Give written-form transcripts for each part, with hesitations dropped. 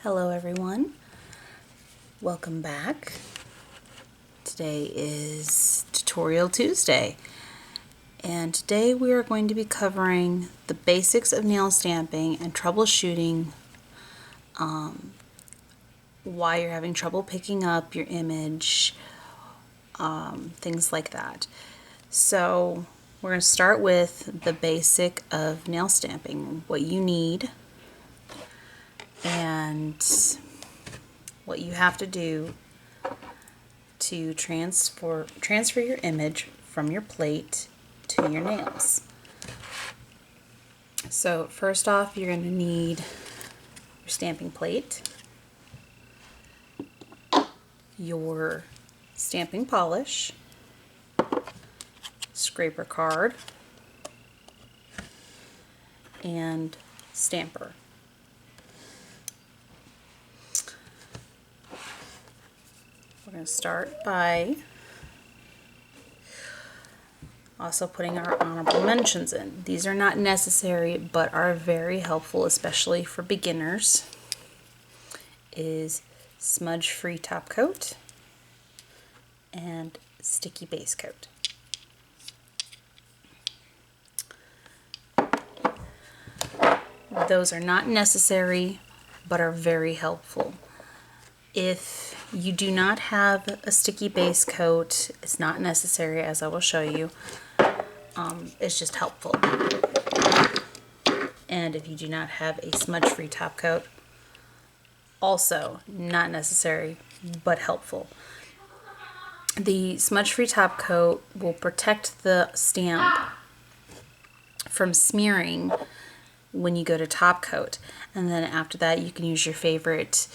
Hello everyone, welcome back. Today is Tutorial Tuesday, and today we are going to be covering the basics of nail stamping and troubleshooting why you're having trouble picking up your image, things like that. So we're going to start with the basic of nail stamping, what you need and what you have to do to transfer your image from your plate to your nails. So first off, you're going to need your stamping plate, your stamping polish, scraper card, and stamper. We're going to start by also putting our honorable mentions in. These are not necessary but are very helpful, especially for beginners. Is smudge-free top coat and sticky base coat. Those are not necessary but are very helpful. If you do not have a sticky base coat, it's not necessary, as I will show you. It's just helpful. And if you do not have a smudge-free top coat, also not necessary, but helpful. The smudge-free top coat will protect the stamp from smearing when you go to top coat. And then after that, you can use your favorite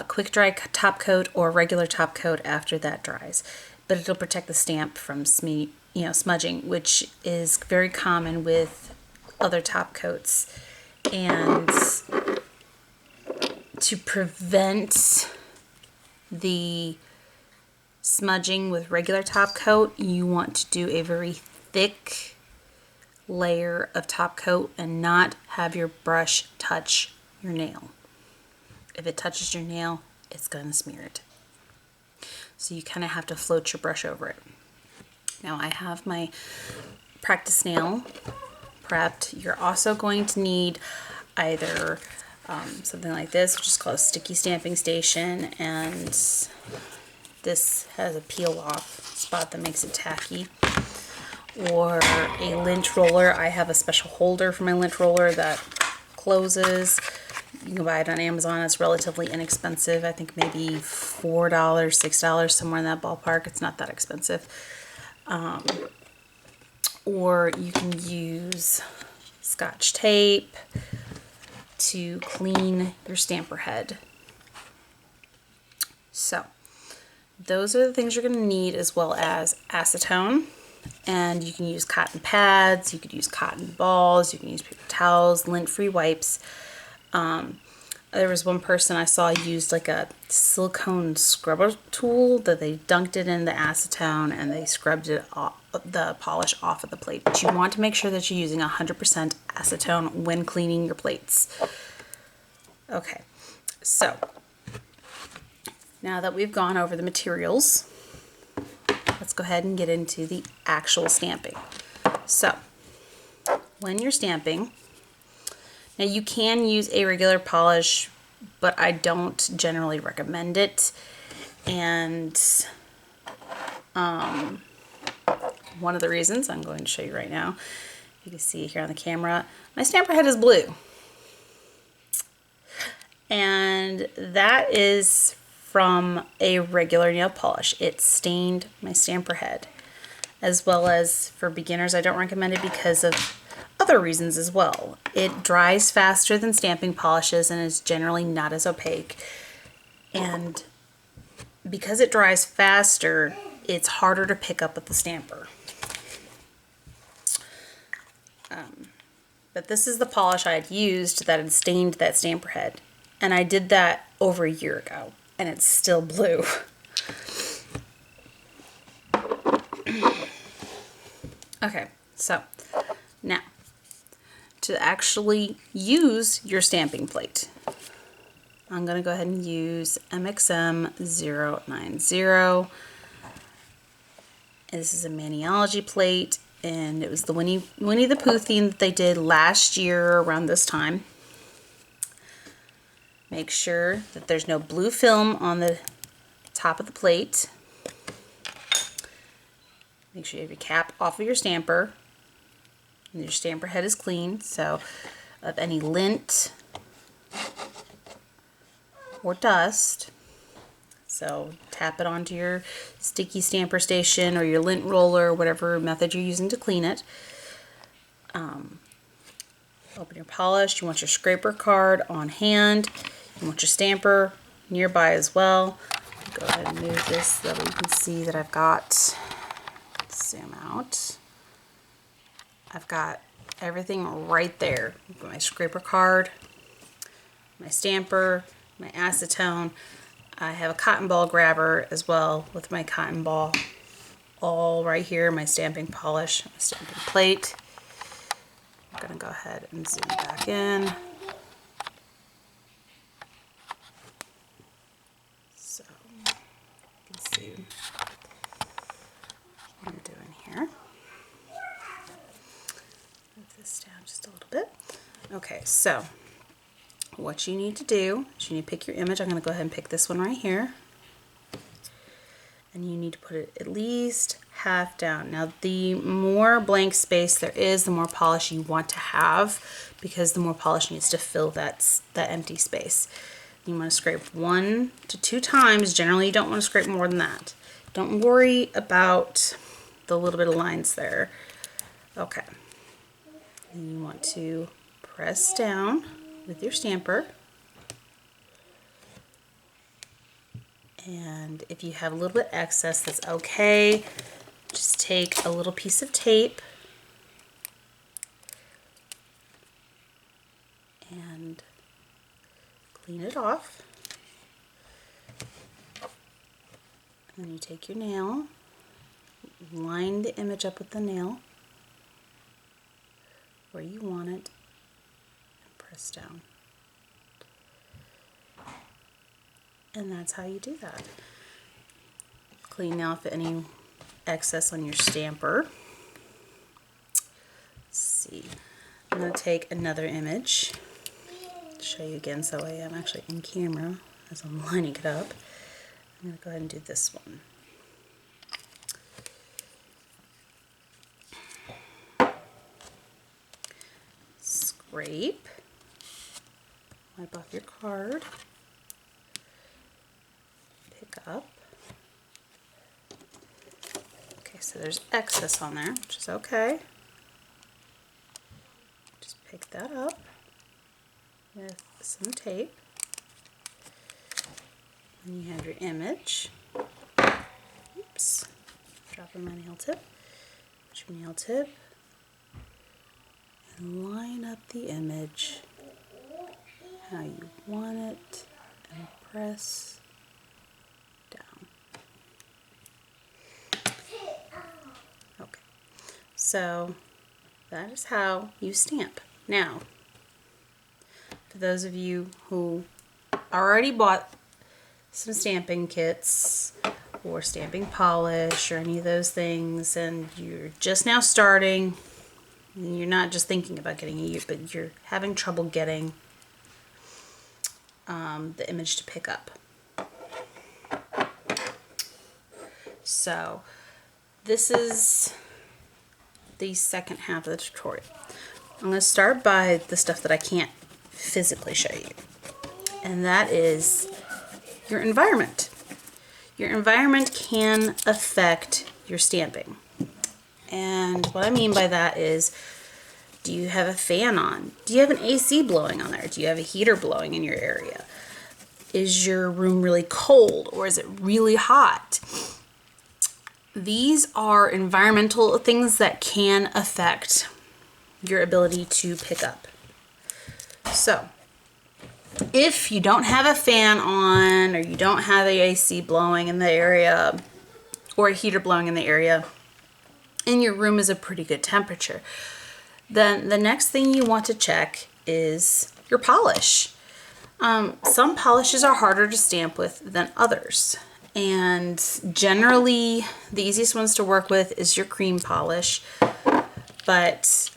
quick dry top coat or regular top coat after that dries. But it'll protect the stamp from smudging, which is very common with other top coats. And to prevent the smudging with regular top coat, you want to do a very thick layer of top coat and not have your brush touch your nail. If it touches your nail, it's going to smear it. So you kind of have to float your brush over it. Now I have my practice nail prepped. You're also going to need either something like this, which is called a sticky stamping station, and this has a peel off spot that makes it tacky, or a lint roller. I have a special holder for my lint roller that closes. You can buy it on Amazon. It's relatively inexpensive. I think maybe $4, $6, somewhere in that ballpark. It's not that expensive. Or you can use Scotch tape to clean your stamper head. So those are the things you're going to need, as well as acetone. And you can use cotton pads, you could use cotton balls, you can use paper towels, lint-free wipes. There was one person I saw used like a silicone scrubber tool that they dunked it in the acetone and they scrubbed it off, the polish off of the plate. But you want to make sure that you're using 100% acetone when cleaning your plates. Okay, so now that we've gone over the materials, let's go ahead and get into the actual stamping. So when you're stamping, now you can use a regular polish, but I don't generally recommend it. And one of the reasons I'm going to show you right now, you can see here on the camera, my stamper head is blue. And that is from a regular nail polish. It stained my stamper head. As well as for beginners, I don't recommend it because of other reasons as well. It dries faster than stamping polishes and is generally not as opaque. And because it dries faster, it's harder to pick up with the stamper. But this is the polish I had used that had stained that stamper head. And I did that over a year ago, and it's still blue. Okay, so now to actually use your stamping plate. I'm going to go ahead and use MXM 090. And this is a Maniology plate, and it was the Winnie the Pooh theme that they did last year around this time. Make sure that there's no blue film on the top of the plate. Make sure you have your cap off of your stamper. And your stamper head is clean, so of any lint or dust. So tap it onto your sticky stamper station or your lint roller, whatever method you're using to clean it. Open your polish. You want your scraper card on hand. You want your stamper nearby as well. Go ahead and move this so that you can see that I've got, let's zoom out. I've got everything right there. I've got my scraper card, my stamper, my acetone. I have a cotton ball grabber as well with my cotton ball all right here, my stamping polish, my stamping plate. I'm going to go ahead and zoom back in. So you can see what I'm doing here. Move this down just a little bit. Okay, so what you need to do is you need to pick your image. I'm going to go ahead and pick this one right here. And you need to put it at least half down. Now, the more blank space there is, the more polish you want to have, because the more polish needs to fill that empty space. You want to scrape 1 to 2 times. Generally, you don't want to scrape more than that. Don't worry about the little bit of lines there. Okay. And you want to press down with your stamper. And if you have a little bit excess, that's okay. Just take a little piece of tape and clean it off. And then you take your nail, line the image up with the nail where you want it, and press down. And that's how you do that. Clean off any excess on your stamper. Let's see. I'm going to take another image to show you again, so I am actually in camera as I'm lining it up. I'm going to go ahead and do this one. Scrape. Wipe off your card. Pick up. Okay, so there's excess on there, which is okay. Just pick that up with some tape. And you have your image. Oops. Dropping my nail tip. Put your nail tip. And line up the image how you want it and press down. Okay, so that is how you stamp. Now, for those of you who already bought some stamping kits or stamping polish or any of those things, and you're just now starting, and you're not just thinking about getting a but you're having trouble getting the image to pick up. So this is the second half of the tutorial. I'm going to start by the stuff that I can't physically show you, and that is your environment. Your environment can affect your stamping. And what I mean by that is, do you have a fan on? Do you have an AC blowing on there? Do you have a heater blowing in your area? Is your room really cold or is it really hot? These are environmental things that can affect your ability to pick up. So, if you don't have a fan on, or you don't have the AC blowing in the area, or a heater blowing in the area, and your room is a pretty good temperature, then the next thing you want to check is your polish. Some polishes are harder to stamp with than others. And generally, the easiest ones to work with is your cream polish. But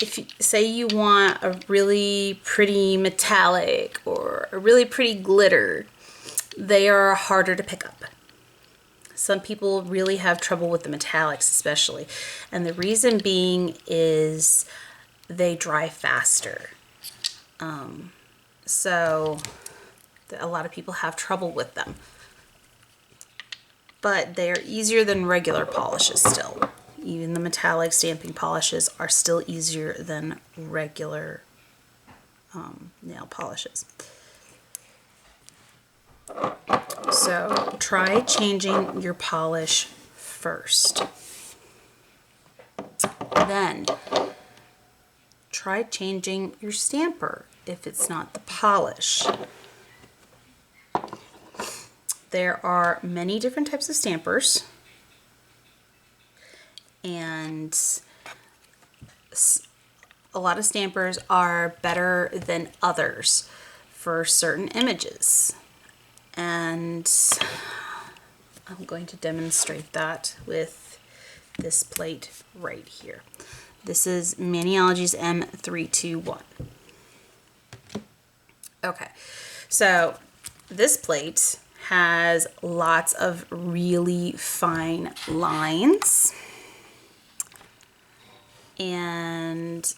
if you say you want a really pretty metallic or a really pretty glitter, they are harder to pick up. Some people really have trouble with the metallics especially. And the reason being is they dry faster. So a lot of people have trouble with them. But they are easier than regular polishes still. Even the metallic stamping polishes are still easier than regular nail polishes. So try changing your polish first. Then try changing your stamper if it's not the polish. There are many different types of stampers, and a lot of stampers are better than others for certain images. And I'm going to demonstrate that with this plate right here. This is Maniology's M321. Okay, so this plate has lots of really fine lines and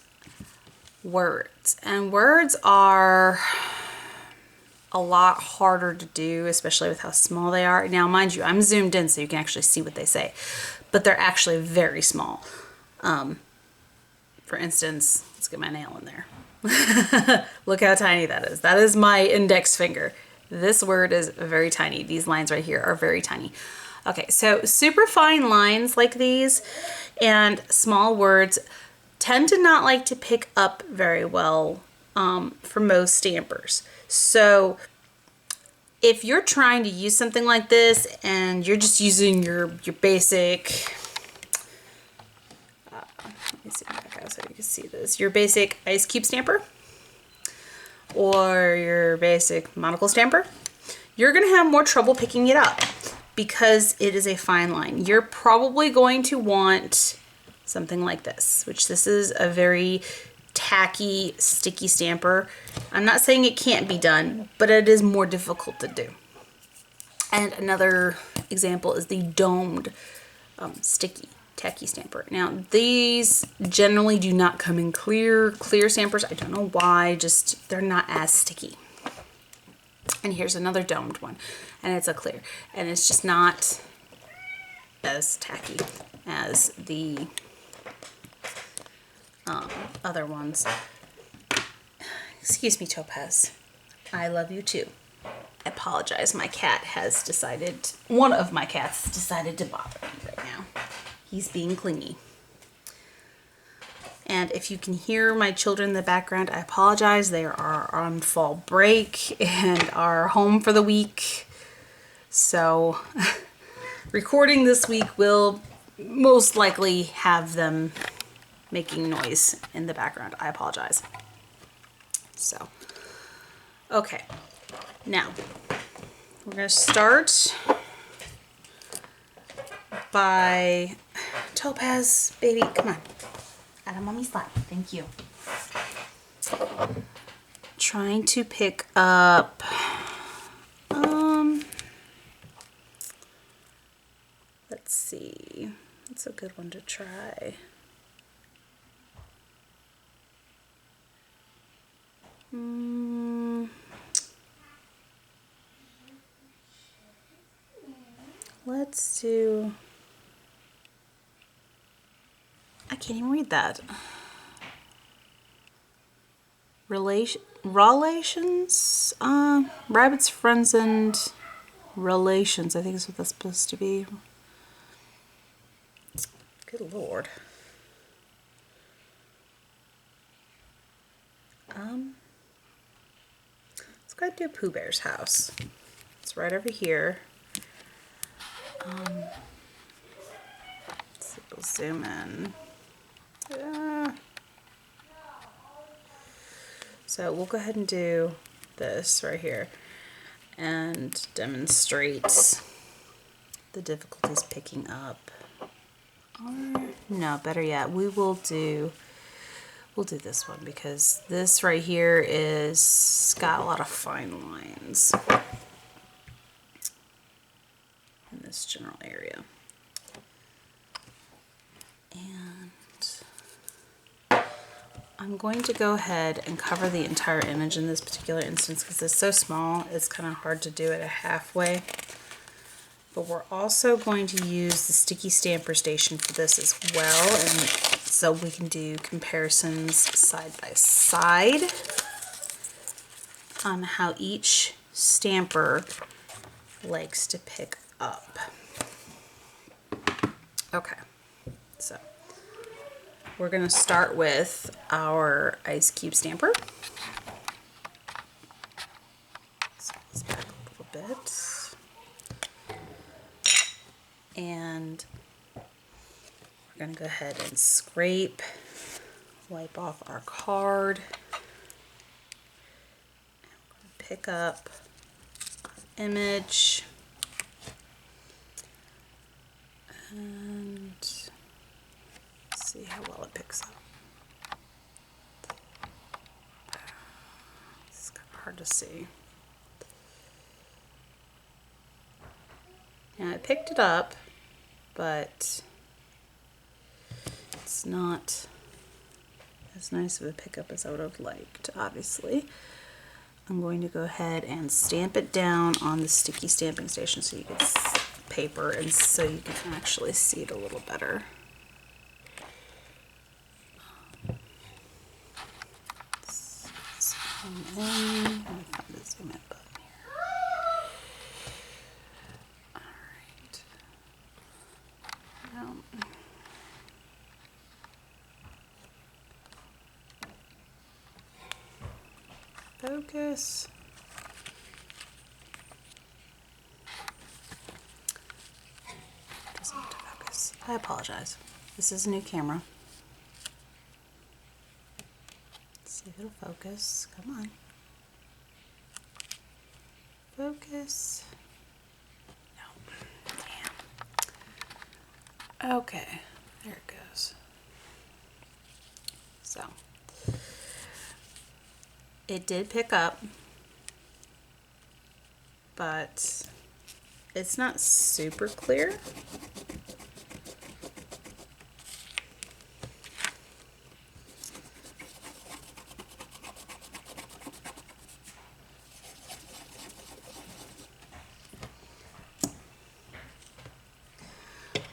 words. And words are a lot harder to do, especially with how small they are. Now, mind you, I'm zoomed in so you can actually see what they say, but they're actually very small. For instance, let's get my nail in there. Look how tiny that is. That is my index finger. This word is very tiny. These lines right here are very tiny. Okay, so super fine lines like these and small words tend to not like to pick up very well for most stampers. So if you're trying to use something like this and you're just using your basic, let me see back out so you can see this, your basic ice cube stamper or your basic monocle stamper, you're gonna have more trouble picking it up because it is a fine line. You're probably going to want something like this, which this is a very tacky, sticky stamper. I'm not saying it can't be done, but it is more difficult to do. And another example is the domed sticky tacky stamper. Now these generally do not come in clear stampers. I don't know why, just they're not as sticky. And here's another domed one, and it's a clear, and it's just not as tacky as the other ones. Excuse me, Topaz. I love you too. I apologize. My cat has decided, one of my cats decided to bother me right now. He's being clingy. And if you can hear my children in the background, I apologize. They are on fall break and are home for the week. So recording this week will most likely have them making noise in the background. I apologize. So, okay. Now, we're going to start by Topaz, baby, come on. Out of mommy's lap. Thank you. Trying to pick up let's see. That's a good one to try. Let's do, I can't even read that. Relations? Rabbits, friends, and relations. I think is what that's supposed to be. Good Lord. Let's go do Pooh Bear's house. It's right over here. Let's see, we'll zoom in. So we'll go ahead and do this right here and demonstrate the difficulties picking up. Or no, better yet, we'll do this one because this right here is got a lot of fine lines in this general area. And I'm going to go ahead and cover the entire image in this particular instance because it's so small, it's kind of hard to do it a halfway. But we're also going to use the sticky stamper station for this as well, and so we can do comparisons side by side on how each stamper likes to pick up. Okay, so we're going to start with our ice cube stamper. Let's pull this back a little bit. And we're going to go ahead and scrape, wipe off our card. Pick up our image. And see how well it picks up. It's kind of hard to see. Now I picked it up, but it's not as nice of a pickup as I would have liked, obviously. I'm going to go ahead and stamp it down on the sticky stamping station so you can paper and so you can actually see it a little better. Zoom in. Let me find the zoom in button here. All right. Focus. Doesn't want to focus. I apologize. This is a new camera. Let's see if it'll focus. Come on. Focus. No. Damn. Okay. There it goes. So. It did pick up, but it's not super clear.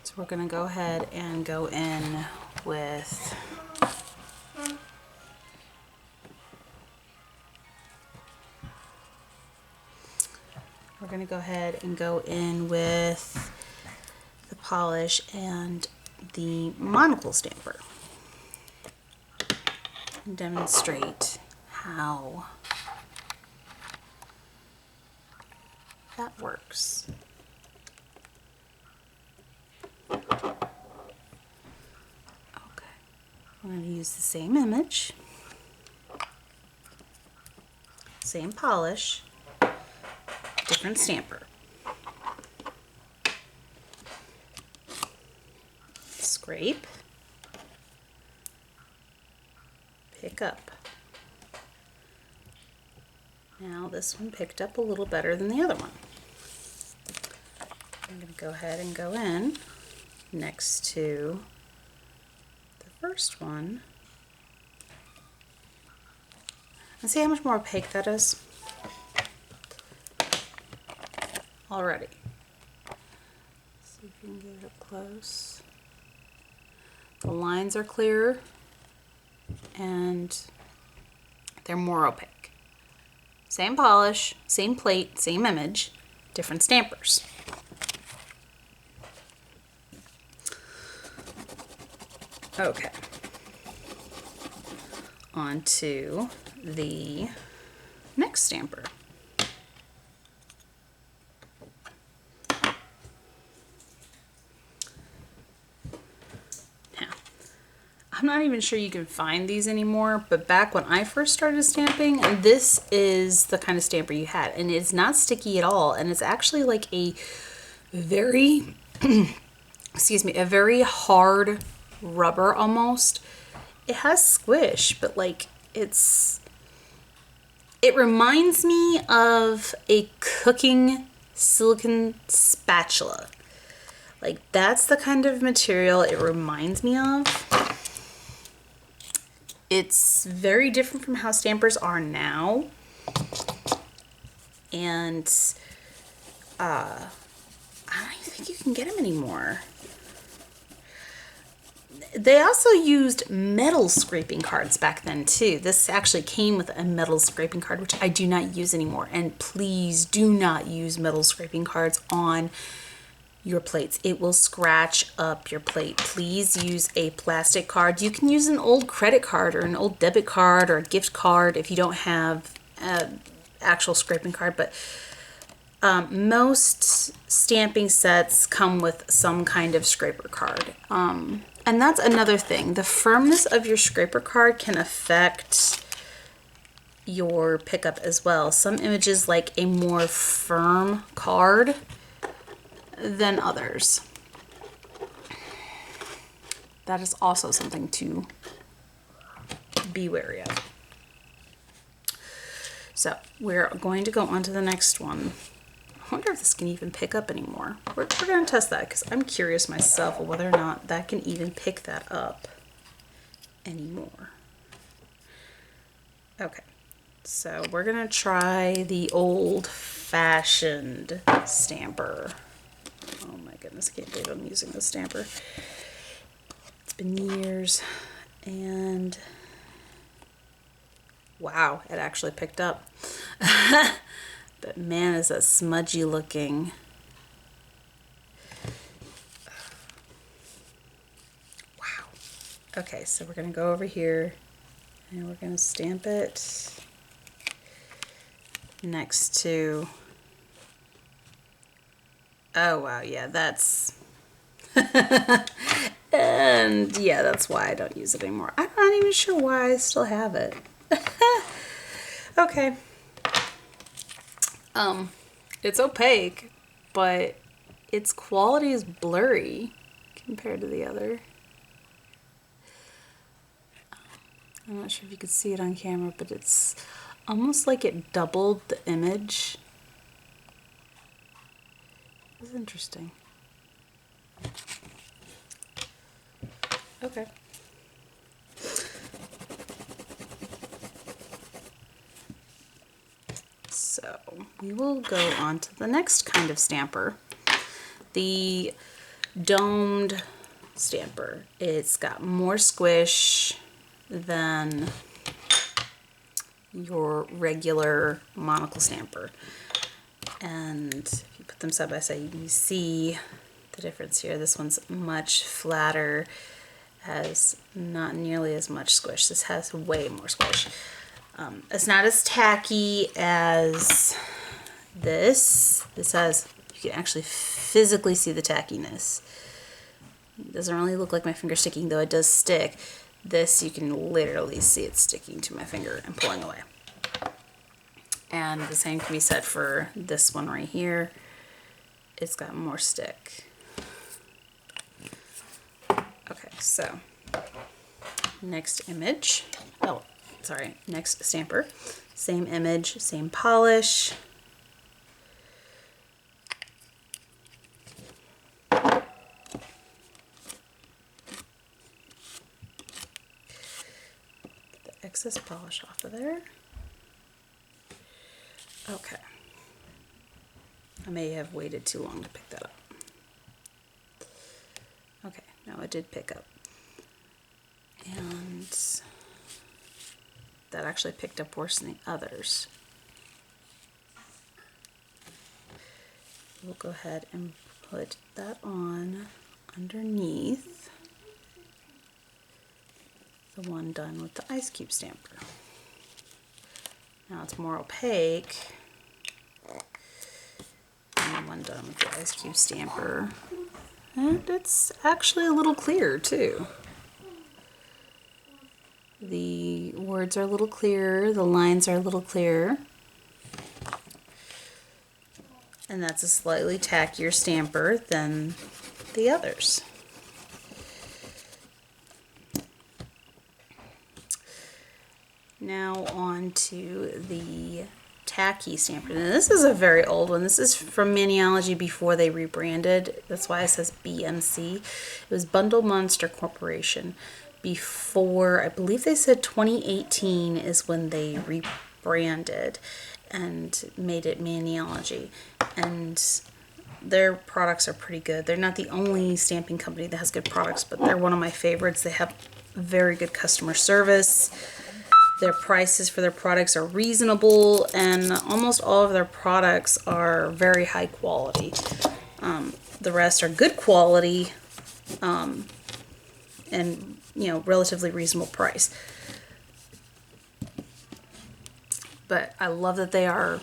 So we're going to go ahead and go in with the polish and the monocle stamper and demonstrate how that works. Okay, I'm going to use the same image, same polish, different stamper. Scrape, pick up. Now this one picked up a little better than the other one. I'm going to go ahead and go in next to the first one and see how much more opaque that is already. See if you can get it up close. The lines are clearer and they're more opaque. Same polish, same plate, same image, different stampers. Okay. On to the next stamper. I'm not even sure you can find these anymore, but back when I first started stamping, this is the kind of stamper you had, and it's not sticky at all, and it's actually like a very, excuse me, a very hard rubber almost. It has squish, but like it reminds me of a cooking silicone spatula. Like that's the kind of material it reminds me of. It's very different from how stampers are now. And I don't even think you can get them anymore. They also used metal scraping cards back then too. This actually came with a metal scraping card, which I do not use anymore. And please do not use metal scraping cards on your plates. It will scratch up your plate. Please use a plastic card. You can use an old credit card or an old debit card or a gift card if you don't have an actual scraping card, but most stamping sets come with some kind of scraper card. And that's another thing. The firmness of your scraper card can affect your pickup as well. Some images like a more firm card than others. That is also something to be wary of. So we're going to go on to the next one. I wonder if this can even pick up anymore. We're going to test that because I'm curious myself whether or not that can even pick that up anymore. Okay, so we're going to try the old-fashioned stamper. Oh my goodness, I can't believe I'm using this stamper. It's been years, and wow, it actually picked up. But man, is that smudgy looking. Wow. Okay, so we're going to go over here and we're going to stamp it next to, oh wow, yeah, that's, and yeah, that's why I don't use it anymore. I'm not even sure why I still have it. Okay. It's opaque, but its quality is blurry compared to the other. I'm not sure if you could see it on camera, but it's almost like it doubled the image. It's interesting. Okay. So we will go on to the next kind of stamper, the domed stamper. It's got more squish than your regular monocle stamper. And if you put them side by side, you see the difference here. This one's much flatter, has not nearly as much squish. This has way more squish. It's not as tacky as this. This has, you can actually physically see the tackiness. It doesn't really look like my finger sticking, though it does stick. This, you can literally see it sticking to my finger and pulling away. And the same can be said for this one right here. It's got more stick. Okay, so next image. Oh, sorry, next stamper. Same image, same polish. The excess polish off of there. Okay. I may have waited too long to pick that up. Okay, now it did pick up. And that actually picked up worse than the others. We'll go ahead and put that on underneath the one done with the ice cube stamper. Now it's more opaque than the one done with the ice cube stamper. And it's actually a little clearer too. The words are a little clearer, the lines are a little clearer. And that's a slightly tackier stamper than the others. Now on to the tacky stamper. Now this is a very old one. This is from Maniology before they rebranded. That's why it says BMC. It was Bundle Monster Corporation. Before, I believe they said 2018 is when they rebranded and made it Maniology. And their products are pretty good. They're not the only stamping company that has good products, but they're one of my favorites. They have very good customer service. Their prices for their products are reasonable, and almost all of their products are very high quality. The rest are good quality, and relatively reasonable price. But I love that they are,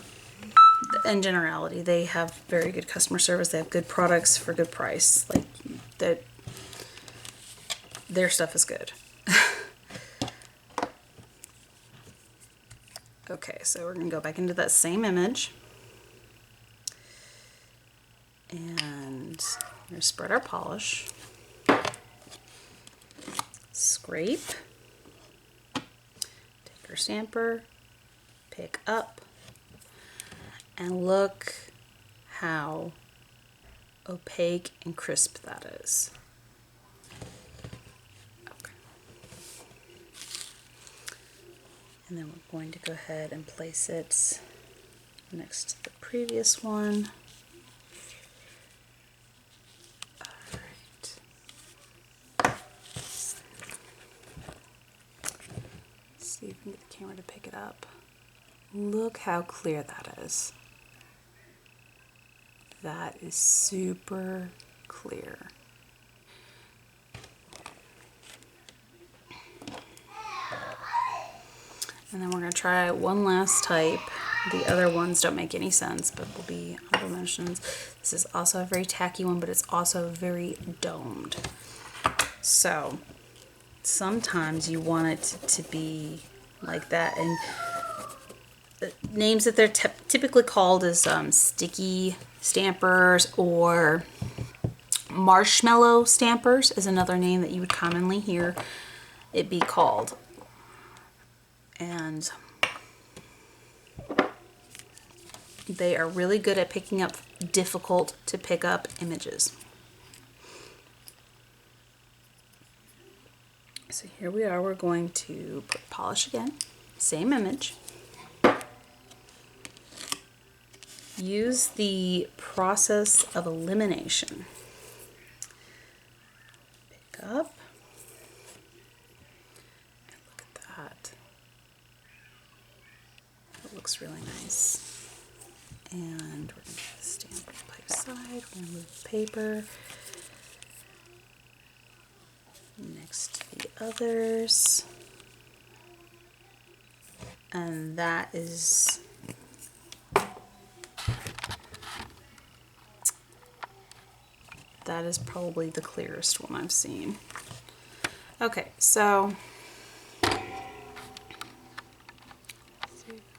in generality, they have very good customer service. They have good products for good price. Like that, their stuff is good. Okay, so we're going to go back into that same image. And we're going to spread our polish. Scrape. Take our stamper. Pick up. And look how opaque and crisp that is. And then we're going to go ahead and place it next to the previous one. All right. See if we can get the camera to pick it up. Look how clear that is. That is super clear. And then we're going to try one last type. The other ones don't make any sense, but will be honorable mentions. This is also a very tacky one, but it's also very domed. So sometimes you want it to be like that. And the names that they're typically called is sticky stampers, or marshmallow stampers is another name that you would commonly hear it be called. And they are really good at picking up difficult to pick up images. So here we are, we're going to put polish again, same image. Use the process of elimination. Pick up. Looks really nice. And we're going to get the stamp put aside. We're going to move the paper next to the others. And that is probably the clearest one I've seen. Okay, so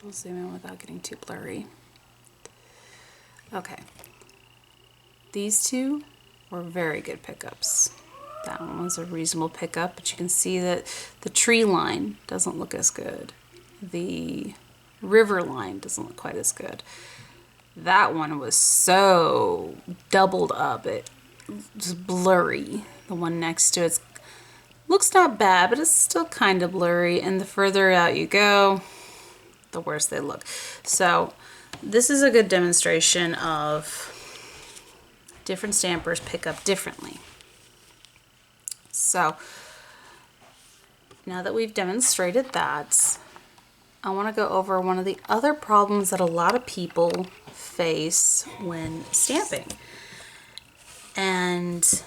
we'll zoom in without getting too blurry. Okay. These two were very good pickups. That one was a reasonable pickup, but you can see that the tree line doesn't look as good. The river line doesn't look quite as good. That one was so doubled up, it was blurry. The one next to it looks not bad, but it's still kind of blurry, and the further out you go, the worse they look. So this is a good demonstration of different stampers pick up differently. So now that we've demonstrated that, I want to go over one of the other problems that a lot of people face when stamping. And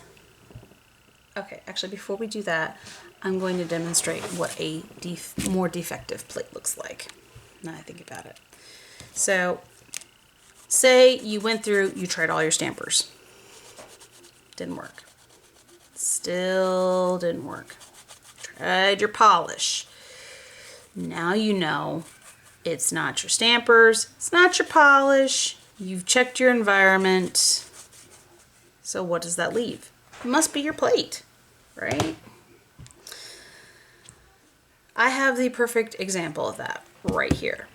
okay, actually before we do that, I'm going to demonstrate what a more defective plate looks like. Now I think about it. So say you went through, you tried all your stampers. Didn't work. Still didn't work. Tried your polish. Now you know it's not your stampers, it's not your polish, you've checked your environment. So what does that leave? It must be your plate, right? I have the perfect example of that right here.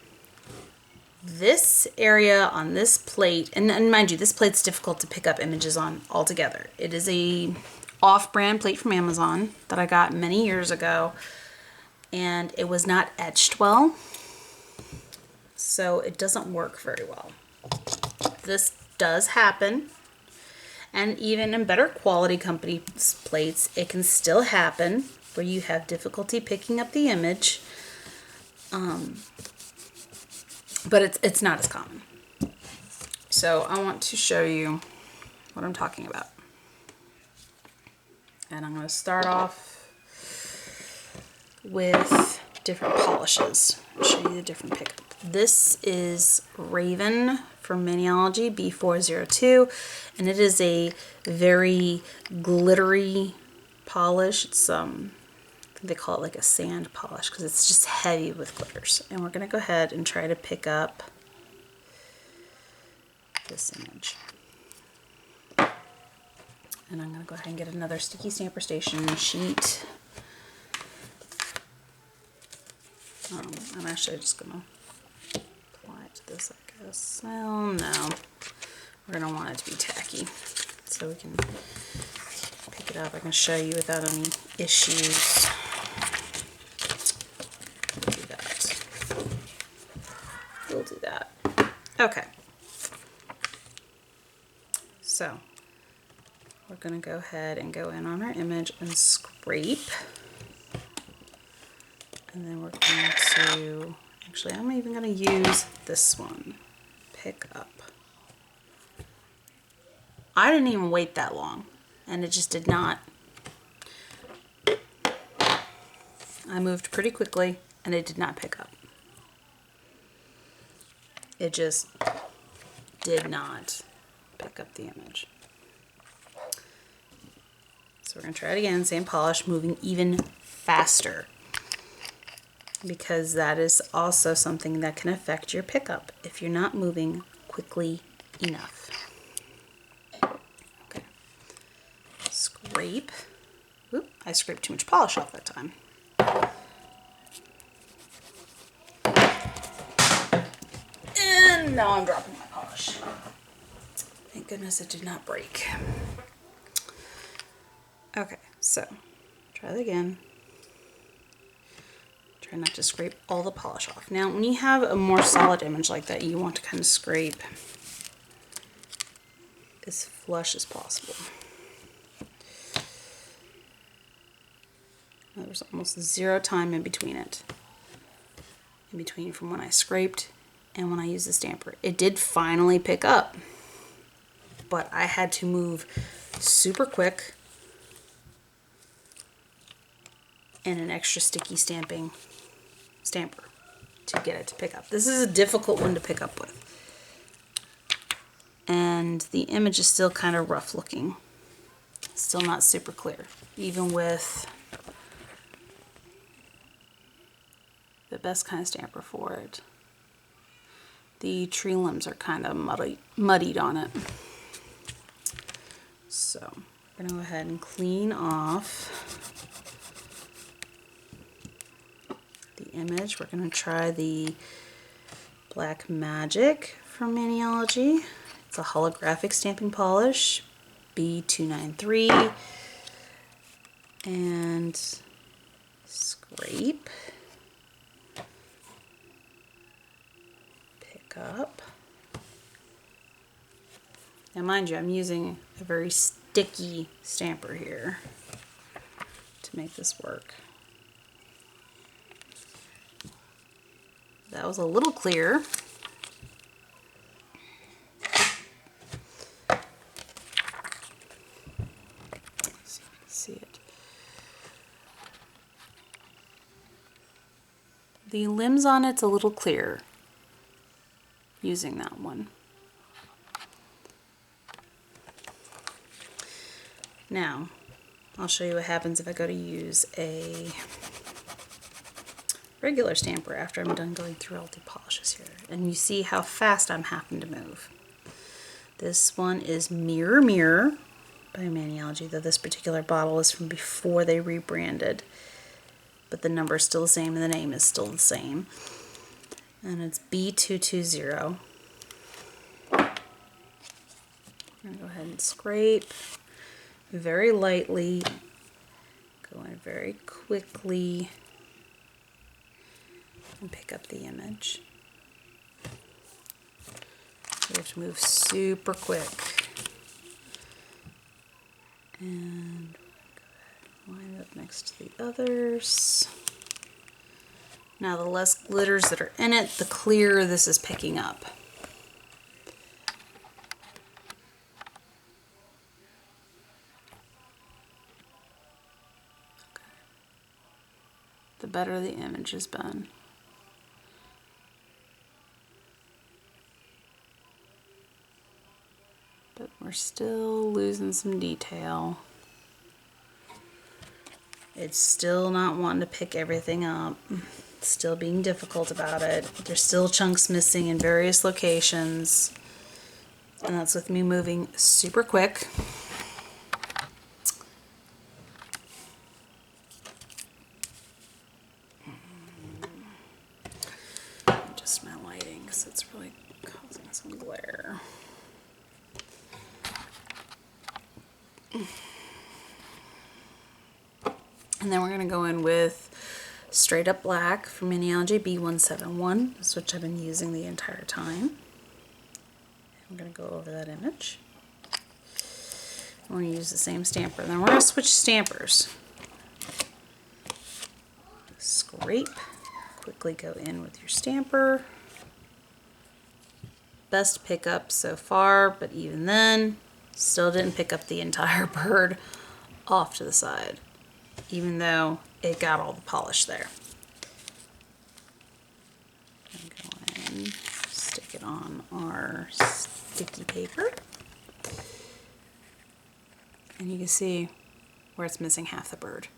This area on this plate, and mind you, this plate's difficult to pick up images on altogether. It is a off-brand plate from Amazon that I got many years ago, and it was not etched well, so it doesn't work very well. This does happen, and even in better quality companies' plates, it can still happen where you have difficulty picking up the image, but it's not as common. So I want to show you what I'm talking about. And I'm going to start off with different polishes. I'll show you the different pickup. This is Raven from Maniology B402, and it is a very glittery polish. It's I think they call it like a sand polish because it's just heavy with glitters. And we're going to go ahead and try to pick up this image. And I'm going to go ahead and get another sticky stamper station sheet. I'm actually just going to apply it to this, I guess. Well, no. We're going to want it to be tacky so we can pick it up. I can show you without any issues. We'll do that. We'll do that. Okay. So we're going to go ahead and go in on our image and scrape. And then we're going to, actually I'm even going to use this one, pick up. I didn't even wait that long, and it just did not. I moved pretty quickly and it did not pick up. It just did not pick up the image. So we're going to try it again, same polish, moving even faster, because that is also something that can affect your pickup if you're not moving quickly enough. Okay. Scrape. Oop, I scraped too much polish off that time. And now I'm dropping my polish. Thank goodness it did not break. Okay, so try that again. Try not to scrape all the polish off. Now, when you have a more solid image like that, you want to kind of scrape as flush as possible. There's almost zero time in between it. In between from when I scraped and when I used the stamper. It did finally pick up, but I had to move super quick and an extra sticky stamper to get it to pick up. This is a difficult one to pick up with. And the image is still kind of rough looking. Still not super clear, even with the best kind of stamper for it. The tree limbs are kind of muddied on it. So we're gonna go ahead and clean off the image. We're gonna try the Black Magic from Maniology. It's a holographic stamping polish, B293, and scrape, pick up. Now mind you, I'm using a very sticky stamper here to make this work. That was a little clear. See if you can see it. The limbs on it's a little clear using that one. Now, I'll show you what happens if I go to use a regular stamper after I'm done going through all the polishes here. And you see how fast I'm having to move. This one is Mirror Mirror by Maniology, though this particular bottle is from before they rebranded. But the number is still the same and the name is still the same. And it's B220. I'm going to go ahead and scrape very lightly, go in very quickly, and pick up the image. You have to move super quick. And go ahead and line it up next to the others. Now the less glitters that are in it, the clearer this is picking up. Okay. The better the image has been. But we're still losing some detail. It's still not wanting to pick everything up. It's still being difficult about it. There's still chunks missing in various locations. And that's with me moving super quick. Just my lighting, because it's really causing some glare. And then we're going to go in with Straight Up Black from Maniology B171, which I've been using the entire time. I'm going to go over that image. We're going to use the same stamper. Then we're going to switch stampers. Scrape. Quickly go in with your stamper. Best pickup so far, but even then, still didn't pick up the entire bird off to the side, even though it got all the polish there. And go in, stick it on our sticky paper. And you can see where it's missing half the bird.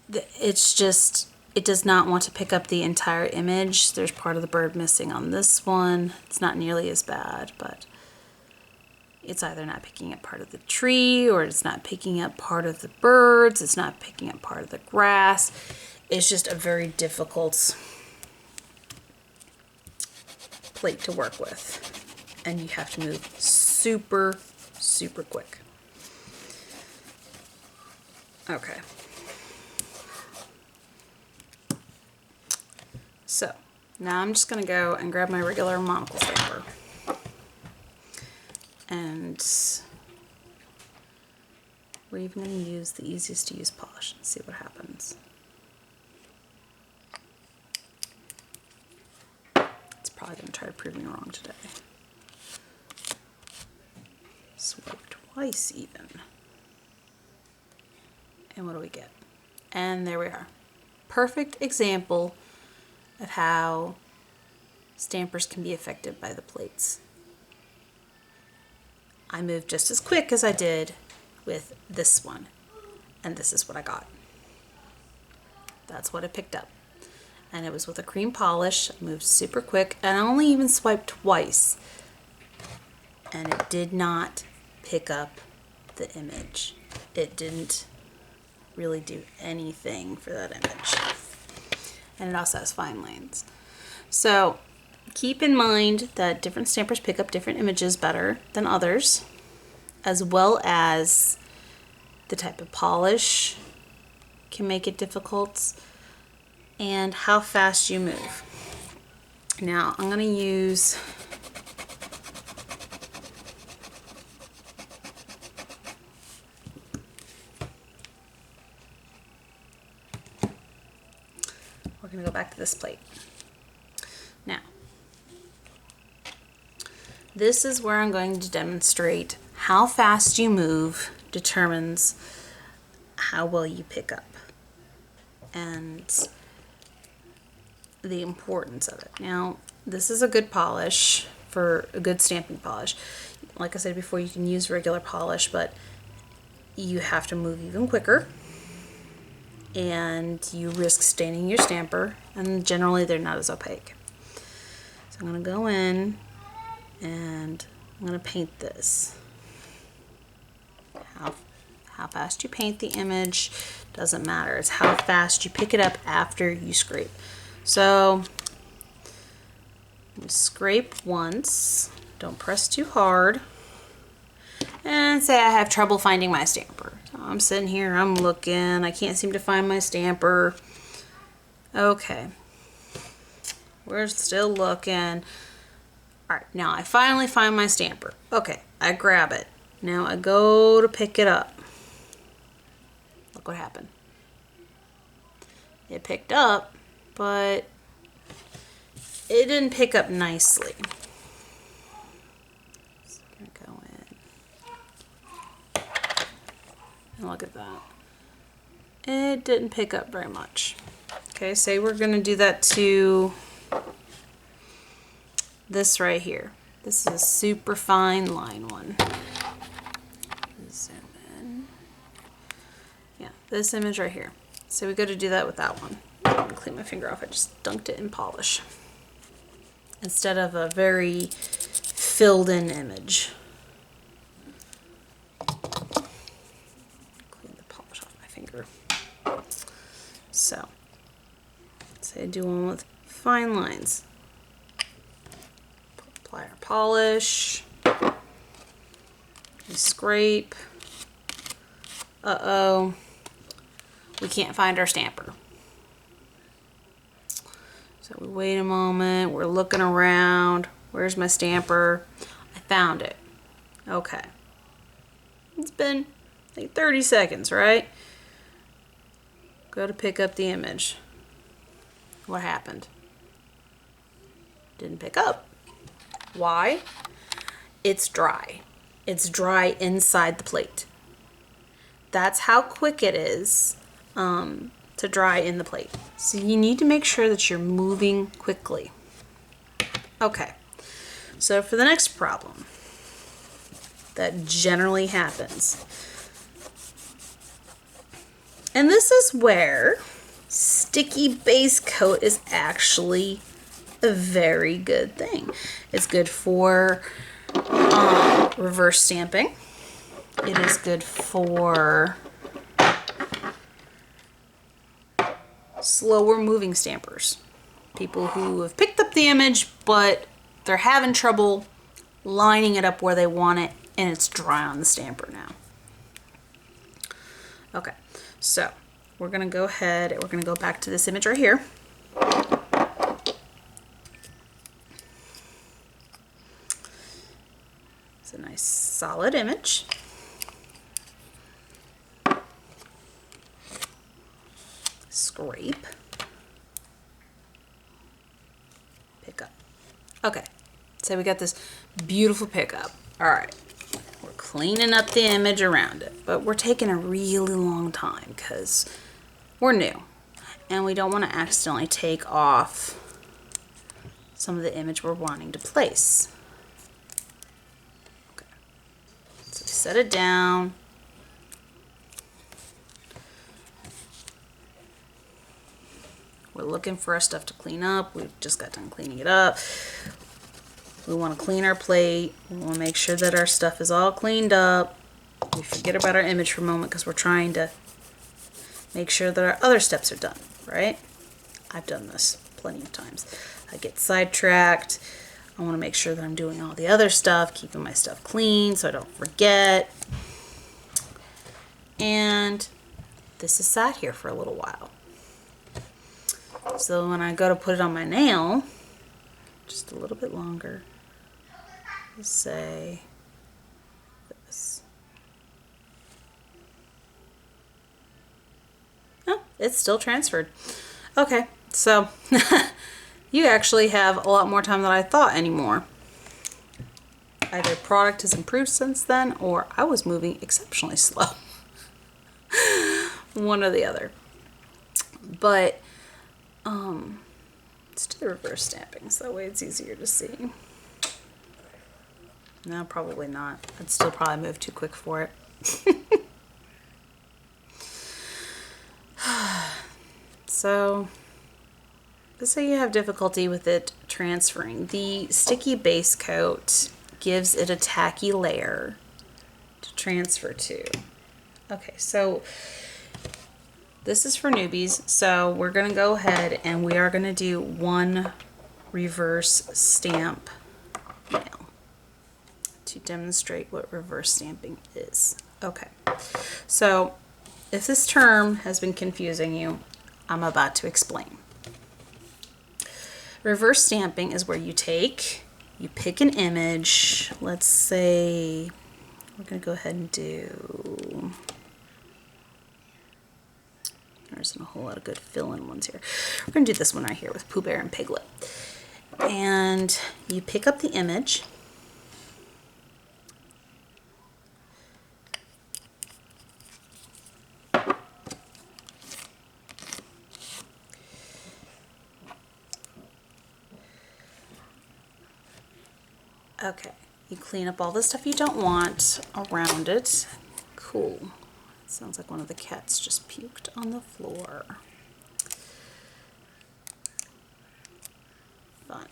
It's just, it does not want to pick up the entire image. There's part of the bird missing on this one. It's not nearly as bad, but it's either not picking up part of the tree, or it's not picking up part of the birds, it's not picking up part of the grass. It's just a very difficult plate to work with. And you have to move super, super quick. Okay. So, now I'm just going to go and grab my regular monocle stamper. And we're even going to use the easiest to use polish and see what happens. It's probably going to try to prove me wrong today. Swipe twice even. And what do we get? And there we are. Perfect example of how stampers can be affected by the plates. I moved just as quick as I did with this one, and this is what I got. That's what I picked up. And it was with a cream polish. I moved super quick, and I only even swiped twice, and it did not pick up the image. It didn't really do anything for that image. And it also has fine lines. So keep in mind that different stampers pick up different images better than others, as well as the type of polish can make it difficult, and how fast you move. Now I'm going to use we're going to go back to this plate. Now, this is where I'm going to demonstrate how fast you move determines how well you pick up and the importance of it. Now, this is a good polish for a good stamping polish. Like I said before, you can use regular polish, but you have to move even quicker and you risk staining your stamper, and generally they're not as opaque. So I'm going to go in and I'm going to paint this. How fast you paint the image doesn't matter. It's how fast you pick it up after you scrape. So scrape once, don't press too hard, and say I have trouble finding my stamper. So I'm sitting here, I'm looking, I can't seem to find my stamper. Okay, we're still looking. All right, now I finally find my stamper. Okay, I grab it. Now I go to pick it up. Look what happened. It picked up, but it didn't pick up nicely. So I'm gonna go in. And look at that. It didn't pick up very much. Okay, say we're gonna do that to this right here. This is a super fine line one. Zoom in. Yeah, this image right here. So we go to do that with that one. I'm gonna clean my finger off. I just dunked it in polish instead of a very filled in image. Clean the polish off my finger. So, say I do one with fine lines. Apply our polish. We scrape. Uh-oh. We can't find our stamper. So we wait a moment, we're looking around. Where's my stamper? I found it. Okay. It's been like 30 seconds, right? Go to pick up the image. What happened? Didn't pick up. Why? It's dry. It's dry inside the plate. That's how quick it is to dry in the plate. So you need to make sure that you're moving quickly. Okay, so for the next problem that generally happens, and this is where sticky base coat is actually a very good thing. It's good for reverse stamping. It is good for slower moving stampers. People who have picked up the image, but they're having trouble lining it up where they want it, and it's dry on the stamper now. Okay, so we're gonna go ahead and we're gonna go back to this image right here. It's a nice solid image. Scrape. Pick up. Okay, so we got this beautiful pickup. All right, we're cleaning up the image around it, but we're taking a really long time because we're new and we don't want to accidentally take off some of the image we're wanting to place. Okay, so set it down. We're looking for our stuff to clean up. We've just got done cleaning it up. We want to clean our plate. We want to make sure that our stuff is all cleaned up. We forget about our image for a moment because we're trying to make sure that our other steps are done, right? I've done this plenty of times. I get sidetracked. I want to make sure that I'm doing all the other stuff, keeping my stuff clean so I don't forget. And this has sat here for a little while. So when I go to put it on my nail, just a little bit longer, let's say this. Oh, it's still transferred. Okay, so you actually have a lot more time than I thought anymore. Either product has improved since then, or I was moving exceptionally slow. One or the other. But let's do the reverse stamping so that way it's easier to see. No, probably not. I'd still probably move too quick for it. So let's say you have difficulty with it transferring. The sticky base coat gives it a tacky layer to transfer to. Okay, so this is for newbies, so we're going to go ahead and we are going to do one reverse stamp nail to demonstrate what reverse stamping is. Okay, so if this term has been confusing you, I'm about to explain. Reverse stamping is where you pick an image. Let's say we're going to go ahead and do, there isn't a whole lot of good fill-in ones here. We're going to do this one right here with Pooh Bear and Piglet. And you pick up the image. Okay, you clean up all the stuff you don't want around it. Cool. It sounds like one of the cats just puked on the floor. Fun.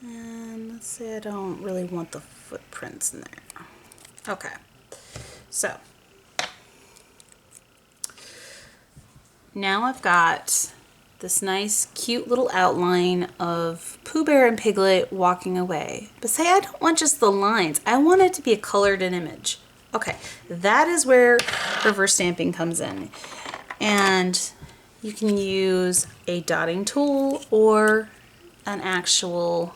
And let's say I don't really want the footprints in there. Okay, so now I've got this nice cute little outline of Pooh Bear and Piglet walking away. But say I don't want just the lines. I want it to be a colored image. Okay, that is where reverse stamping comes in. And you can use a dotting tool or an actual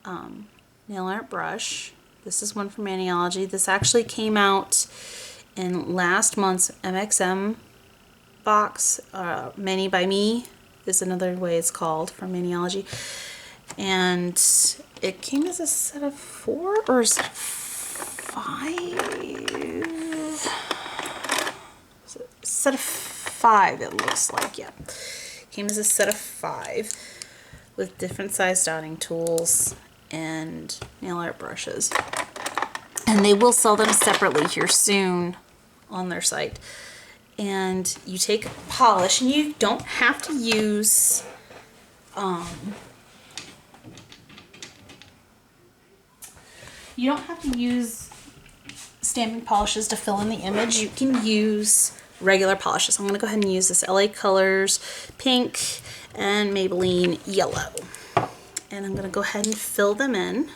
nail art brush. This is one from Maniology. This actually came out in last month's MXM box. Mani by Me is another way it's called, from Maniology. And it came as a set of 4 or is it 5? Set of 5 it looks like, yeah. Came as a set of 5 with different size dotting tools and nail art brushes. And they will sell them separately here soon on their site. And you take polish, and you don't have to use stamping polishes to fill in the image. You can use regular polishes. I'm going to go ahead and use this LA Colors pink and Maybelline yellow. And I'm going to go ahead and fill them in.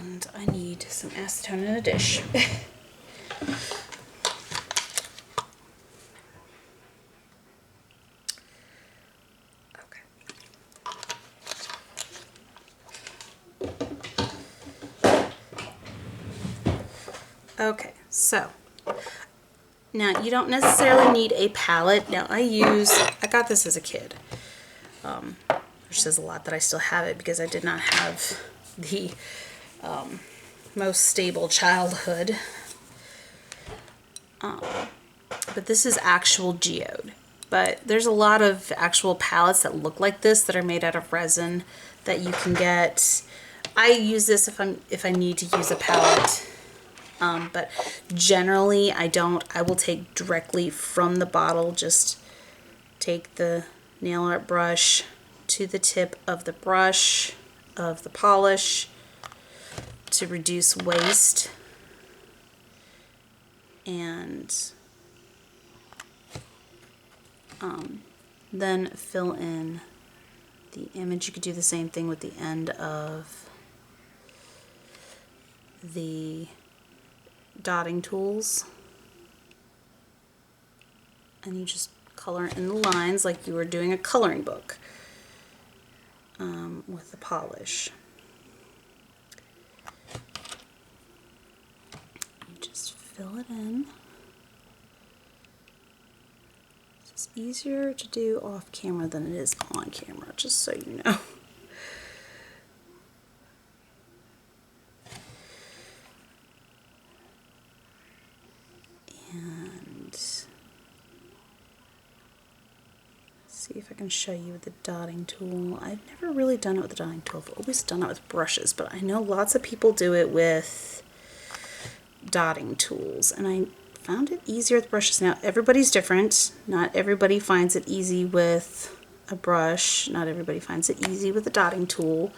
And I need some acetone in a dish. Okay, so now you don't necessarily need a palette. Now I got this as a kid, which says a lot that I still have it because I did not have the most stable childhood. But this is actual geode. But there's a lot of actual palettes that look like this that are made out of resin that you can get. I use this if I need to use a palette. But generally I don't. I will take directly from the bottle, just take the nail art brush to the tip of the brush of the polish to reduce waste, and then fill in the image. You could do the same thing with the end of the dotting tools, and you just color in the lines like you were doing a coloring book with the polish. You just fill it in. It's easier to do off camera than it is on camera, just so you know. And see if I can show you with the dotting tool. I've never really done it with the dotting tool. I've always done it with brushes, but I know lots of people do it with dotting tools, and I found it easier with brushes. Now everybody's different. Not everybody finds it easy with a brush. Not everybody finds it easy with a dotting tool.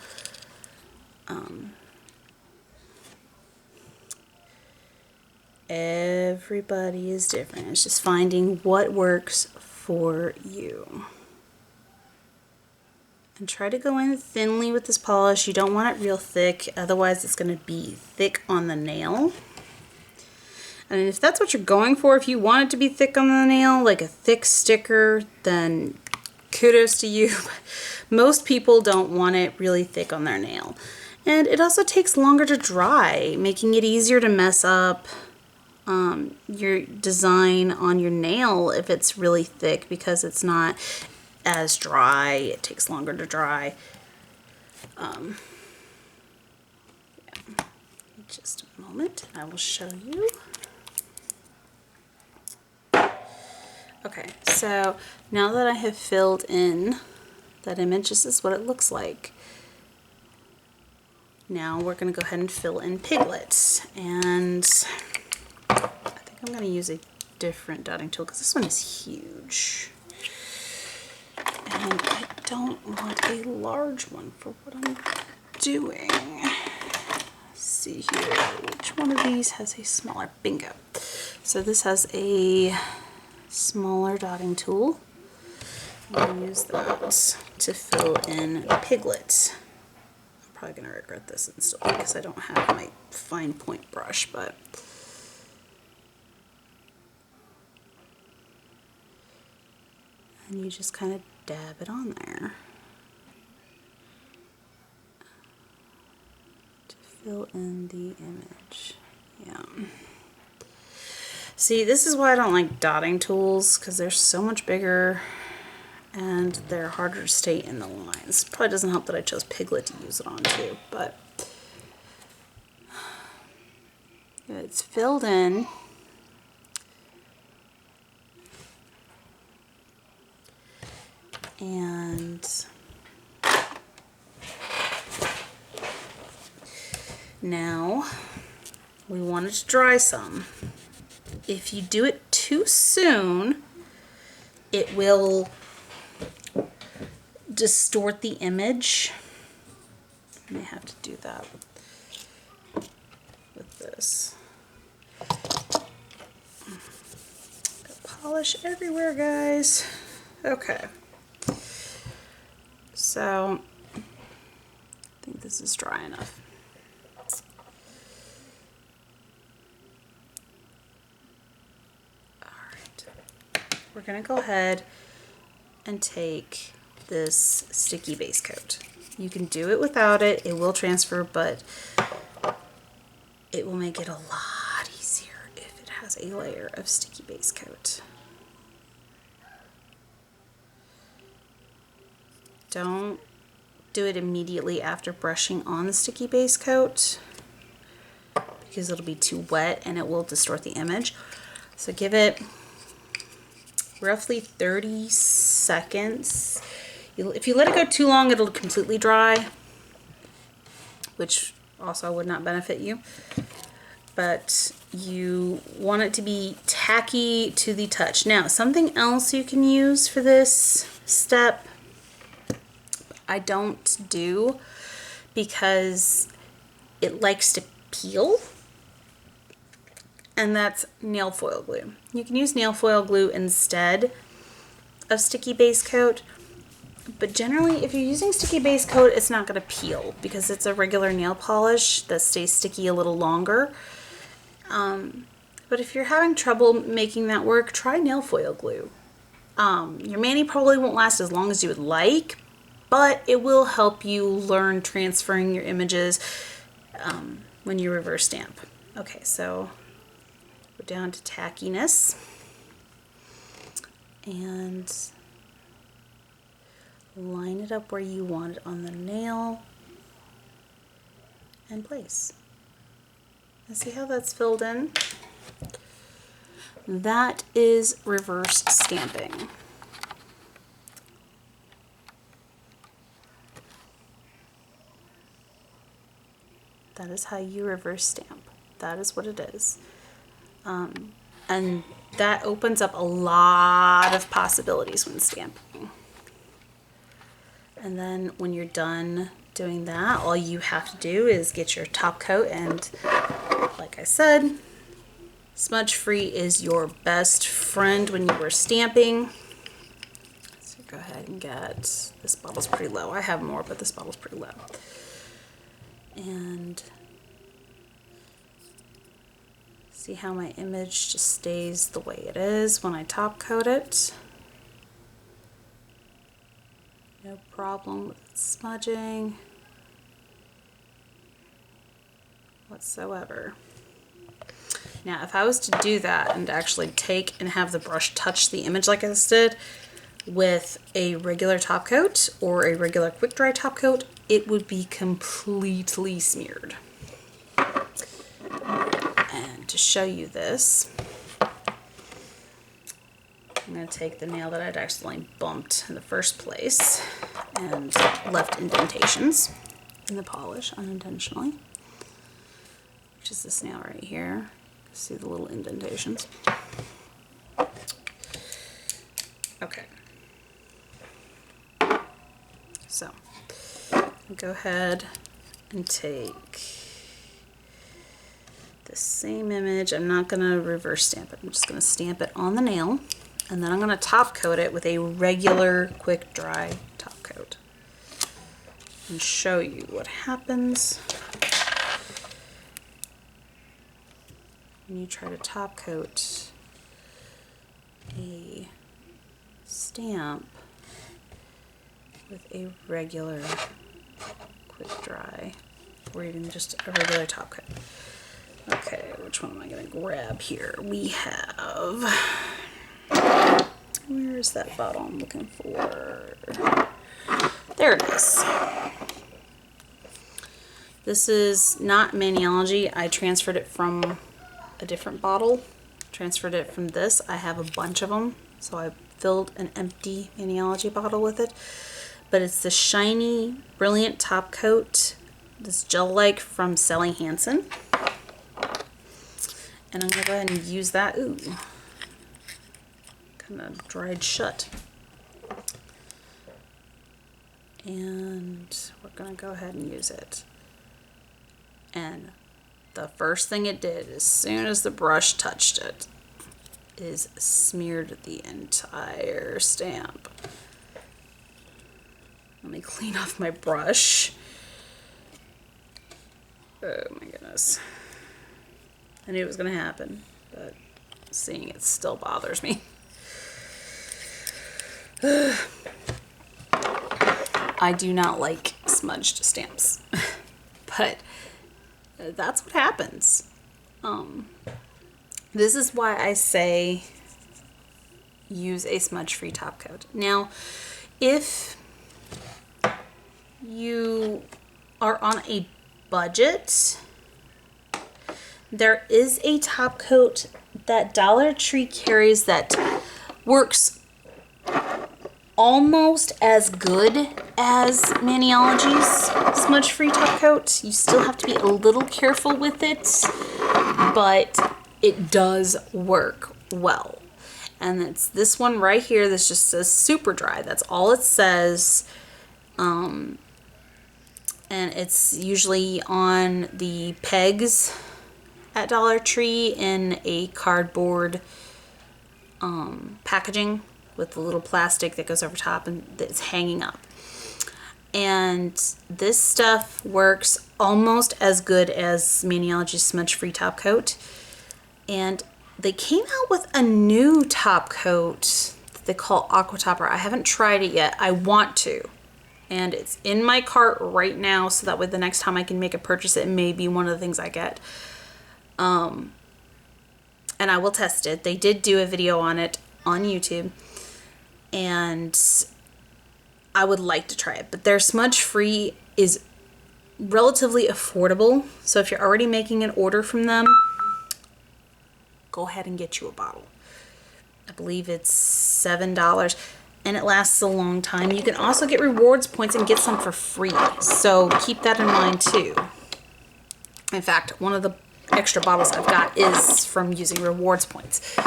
Everybody is different. It's just finding what works for you. And try to go in thinly with this polish. You don't want it real thick, otherwise it's going to be thick on the nail. And if that's what you're going for, if you want it to be thick on the nail, like a thick sticker, then kudos to you. Most people don't want it really thick on their nail. And it also takes longer to dry, making it easier to mess up your design on your nail if it's really thick, because it's not as dry. It takes longer to dry. Yeah. Just a moment, and I will show you. Okay, so now that I have filled in that image, this is what it looks like. Now we're going to go ahead and fill in Piglet, and I think I'm going to use a different dotting tool because this one is huge. And I don't want a large one for what I'm doing. Let's see here, which one of these has a smaller? Bingo. So this has a smaller dotting tool. I'm going to use that to fill in Piglet. I'm probably going to regret this instantly because I don't have my fine point brush, but and you just kind of dab it on there to fill in the image. Yeah. See, this is why I don't like dotting tools, because they're so much bigger and they're harder to stay in the lines. Probably doesn't help that I chose Piglet to use it on too, but it's filled in. And now we want it to dry some. If you do it too soon, it will distort the image. I may have to do that with this. Got polish everywhere, guys. Okay. So I think this is dry enough. We're going to go ahead and take this sticky base coat. You can do it without it. It will transfer, but it will make it a lot easier if it has a layer of sticky base coat. Don't do it immediately after brushing on the sticky base coat because it'll be too wet and it will distort the image. So give it roughly 30 seconds. If you let it go too long, it'll completely dry, which also would not benefit you. But you want it to be tacky to the touch. Now, something else you can use for this step, I don't do because it likes to peel, and that's nail foil glue. You can use nail foil glue instead of sticky base coat, but generally if you're using sticky base coat, it's not going to peel because it's a regular nail polish that stays sticky a little longer. But if you're having trouble making that work, try nail foil glue. Your mani probably won't last as long as you would like, but it will help you learn transferring your images when you reverse stamp. Okay, so go down to tackiness and line it up where you want it on the nail and place. And see how that's filled in? That is reverse stamping. That is how you reverse stamp. That is what it is. And that opens up a lot of possibilities when stamping. And then when you're done doing that, all you have to do is get your top coat, and like I said, smudge free is your best friend when you are stamping. So go ahead and get, this bottle's pretty low. I have more, but this bottle's pretty low. And see how my image just stays the way it is when I top coat it. No problem with smudging whatsoever. Now, if I was to do that and actually take and have the brush touch the image like I just did with a regular top coat or a regular quick dry top coat, it would be completely smeared. And to show you this, I'm going to take the nail that I'd accidentally bumped in the first place and left indentations in the polish unintentionally, which is this nail right here. See the little indentations. Okay. So, go ahead and take the same image. I'm not going to reverse stamp it. I'm just going to stamp it on the nail. And then I'm going to top coat it with a regular quick dry top coat and show you what happens when you try to top coat a stamp with a regular quick dry or even just a regular top coat. Okay, which one am I going to grab here? We have... Where is that bottle I'm looking for? There it is. This is not Maniology. I transferred it from a different bottle. Transferred it from this. I have a bunch of them, so I filled an empty Maniology bottle with it. But it's the shiny, brilliant top coat. This gel-like from Sally Hansen. And I'm going to go ahead and use that. Ooh. Kind of dried shut. And we're going to go ahead and use it. And the first thing it did, as soon as the brush touched it, is smeared the entire stamp. Let me clean off my brush. Oh my goodness. I knew it was going to happen, but seeing it still bothers me. I do not like smudged stamps, but that's what happens. This is why I say use a smudge-free top coat. Now, if you are on a budget, there is a top coat that Dollar Tree carries that works almost as good as Maniology's smudge-free top coat. You still have to be a little careful with it, but it does work well. And it's this one right here. This just says super dry. That's all it says. And it's usually on the pegs at Dollar Tree in a cardboard packaging with the little plastic that goes over top and that's hanging up. And this stuff works almost as good as Maniology's smudge-free top coat. And they came out with a new top coat that they call Aqua Topper. I haven't tried it yet. I want to. And it's in my cart right now, so that way the next time I can make a purchase, it may be one of the things I get. And I will test it. They did do a video on it on YouTube. And I would like to try it. But their smudge-free is relatively affordable. So if you're already making an order from them, go ahead and get you a bottle. I believe it's $7 and it lasts a long time. You can also get rewards points and get some for free. So keep that in mind too. In fact, one of the extra bottles I've got is from using rewards points.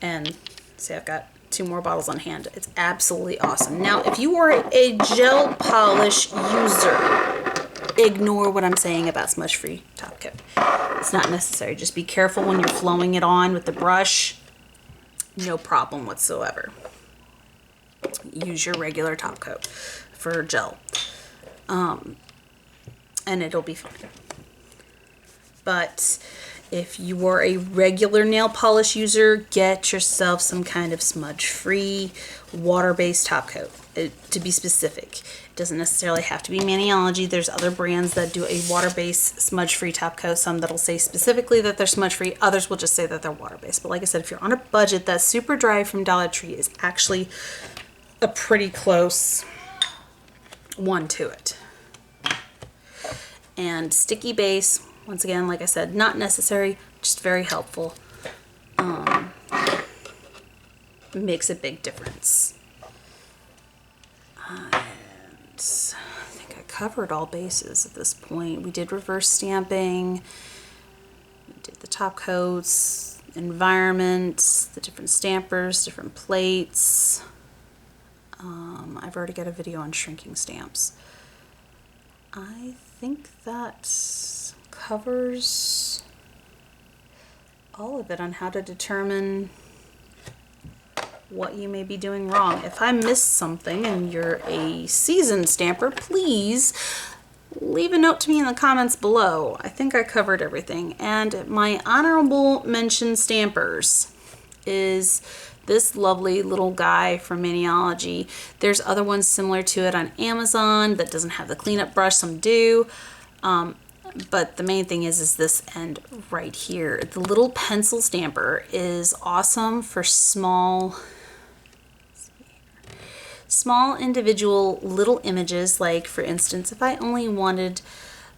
And see, I've got 2 more bottles on hand. It's absolutely awesome. Now, if you are a gel polish user, ignore what I'm saying about smudge-free top coat. It's not necessary. Just be careful when you're flowing it on with the brush. No problem whatsoever. Use your regular top coat for gel. And it'll be fine. But if you are a regular nail polish user, get yourself some kind of smudge-free, water-based top coat. To be specific, it doesn't necessarily have to be Maniology. There's other brands that do a water-based smudge-free top coat. Some that'll say specifically that they're smudge-free. Others will just say that they're water-based. But like I said, if you're on a budget, that Super Dry from Dollar Tree is actually a pretty close one to it. And sticky base, once again, like I said, not necessary, just very helpful. Makes a big difference. And I think I covered all bases at this point. We did reverse stamping, we did the top coats, environment, the different stampers, different plates. I've already got a video on shrinking stamps. I think that covers all of it on how to determine what you may be doing wrong. If I missed something and you're a seasoned stamper, please leave a note to me in the comments below. I think I covered everything. And my honorable mention stampers is this lovely little guy from Maniology. There's other ones similar to it on Amazon that doesn't have the cleanup brush, some do. But the main thing is this end right here. The little pencil stamper is awesome for small individual little images. Like for instance, if I only wanted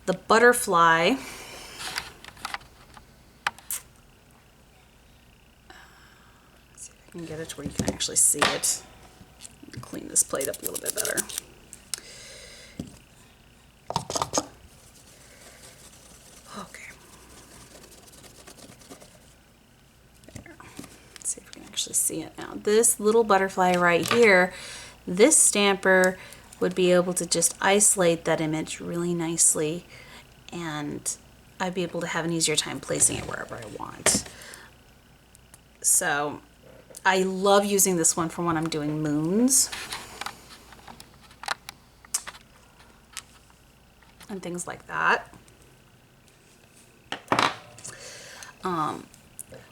the butterfly, and get it to where you can actually see it. Clean this plate up a little bit better. Okay. There. Let's see if we can actually see it now. This little butterfly right here, this stamper would be able to just isolate that image really nicely, and I'd be able to have an easier time placing it wherever I want. So I love using this one for when I'm doing moons and things like that.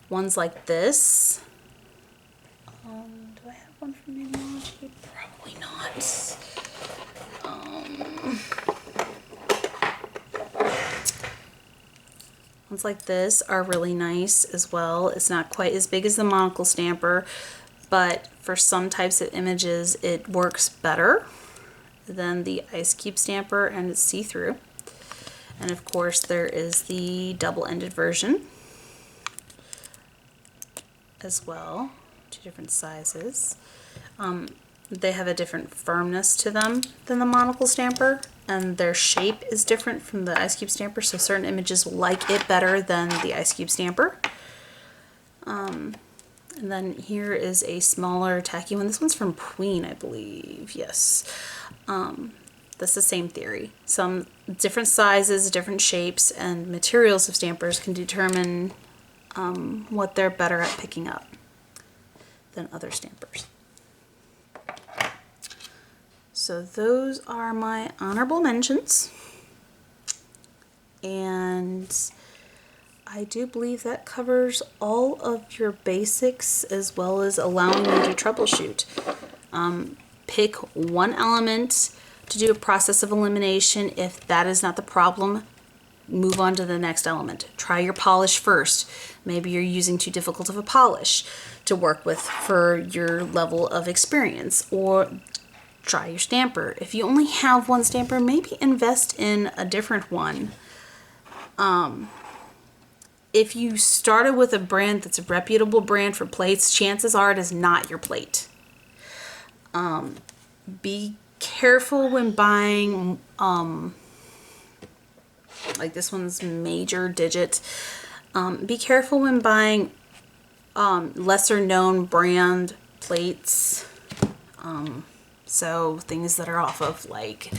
Ones like this. Do I have one from Maniology? Probably not. Ones like this are really nice as well. It's not quite as big as the monocle stamper, but for some types of images it works better than the ice cube stamper, and it's see-through. And of course there is the double-ended version as well, 2 different sizes. They have a different firmness to them than the monocle stamper, and their shape is different from the ice cube stamper, so certain images will like it better than the ice cube stamper. And then here is a smaller tacky one. This one's from Queen, I believe. Yes. That's the same theory. Some different sizes, different shapes, and materials of stampers can determine what they're better at picking up than other stampers. So those are my honorable mentions, and I do believe that covers all of your basics, as well as allowing you to troubleshoot. Pick one element to do a process of elimination. If that is not the problem, move on to the next element. Try your polish first. Maybe you're using too difficult of a polish to work with for your level of experience, or try your stamper. If you only have one stamper, maybe invest in a different one. If you started with a brand that's a reputable brand for plates, chances are it is not your plate. Be careful when buying Like this one's major digit. Be careful when buying lesser known brand plates. So things that are off of like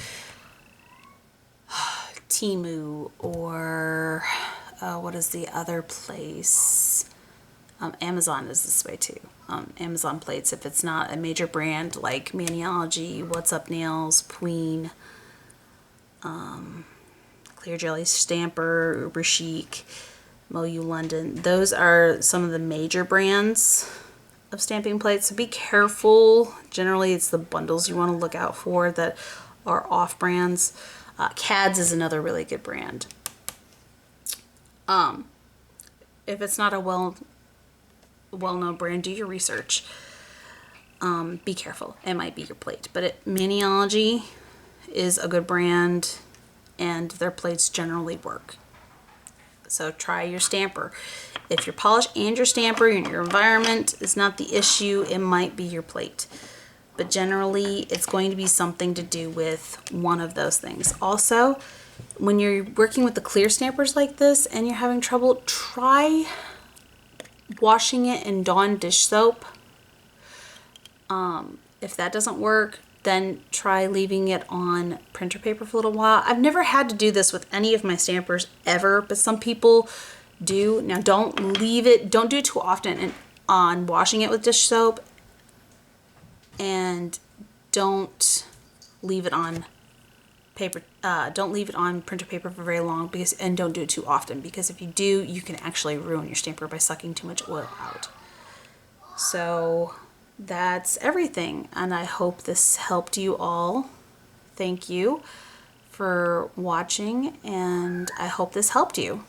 Temu or what is the other place? Amazon is this way too. Amazon plates, if it's not a major brand like Maniology, What's Up Nails, Queen, Clear Jelly Stamper, Uber Chic, Moyu London. Those are some of the major brands of stamping plates. So be careful. Generally, it's the bundles you want to look out for that are off brands. CADS is another really good brand. If it's not a well-known brand, do your research. Be careful. It might be your plate. But Maniology is a good brand, and their plates generally work. So try your stamper. If your polish and your stamper and your environment is not the issue, it might be your plate. But generally, it's going to be something to do with one of those things. Also, when you're working with the clear stampers like this and you're having trouble, try washing it in Dawn dish soap. If that doesn't work, then try leaving it on printer paper for a little while. I've never had to do this with any of my stampers ever, but some people do. Now don't do it too often on washing it with dish soap, and don't leave it on paper. Don't leave it on printer paper for very long, and don't do it too often, because if you do, you can actually ruin your stamper by sucking too much oil out. So that's everything, and I hope this helped you all. Thank you for watching, and I hope this helped you.